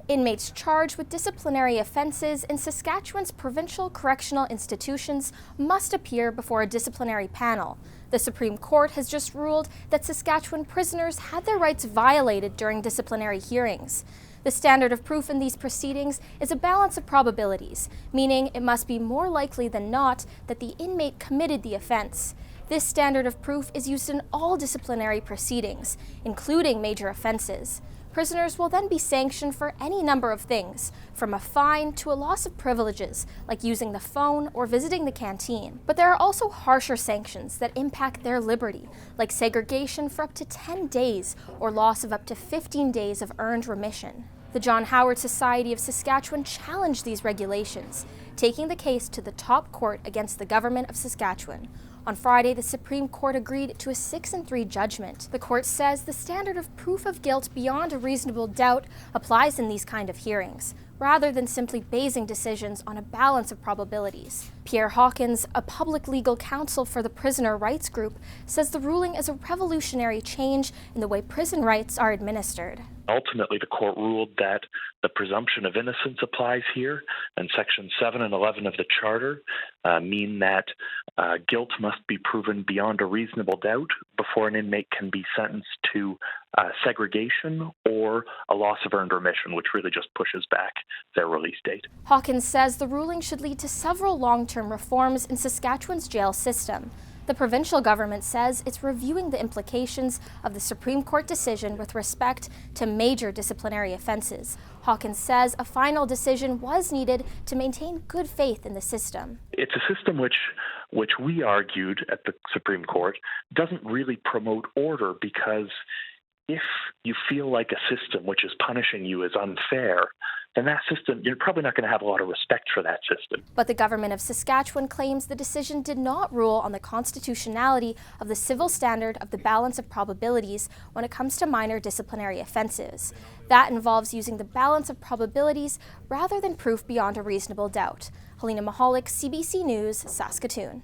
Inmates charged with disciplinary offenses in Saskatchewan's provincial correctional institutions must appear before a disciplinary panel. The Supreme Court has just ruled that Saskatchewan prisoners had their rights violated during disciplinary hearings. The standard of proof in these proceedings is a balance of probabilities, meaning it must be more likely than not that the inmate committed the offense. This standard of proof is used in all disciplinary proceedings, including major offenses. Prisoners will then be sanctioned for any number of things, from a fine to a loss of privileges, like using the phone or visiting the canteen. But there are also harsher sanctions that impact their liberty, like segregation for up to 10 days or loss of up to 15 days of earned remission. The John Howard Society of Saskatchewan challenged these regulations, taking the case to the top court against the government of Saskatchewan. On Friday, the Supreme Court agreed to a 6-3 judgment. The court says the standard of proof of guilt beyond a reasonable doubt applies in these kind of hearings, rather than simply basing decisions on a balance of probabilities. Pierre Hawkins, a public legal counsel for the prisoner rights group, says the ruling is a revolutionary change in the way prison rights are administered. Ultimately, the court ruled that the presumption of innocence applies here, and Section 7 and 11 of the Charter mean that guilt must be proven beyond a reasonable doubt before an inmate can be sentenced to segregation or a loss of earned remission, which really just pushes back their release date. Hawkins says the ruling should lead to several long-term reforms in Saskatchewan's jail system. The provincial government says it's reviewing the implications of the Supreme Court decision with respect to major disciplinary offenses. Hawkins says a final decision was needed to maintain good faith in the system. It's a system which we argued at the Supreme Court doesn't really promote order, because if you feel like a system which is punishing you is unfair, then that system, you're probably not going to have a lot of respect for that system. But the government of Saskatchewan claims the decision did not rule on the constitutionality of the civil standard of the balance of probabilities when it comes to minor disciplinary offenses. That involves using the balance of probabilities rather than proof beyond a reasonable doubt. Helena Mahalik, CBC News, Saskatoon.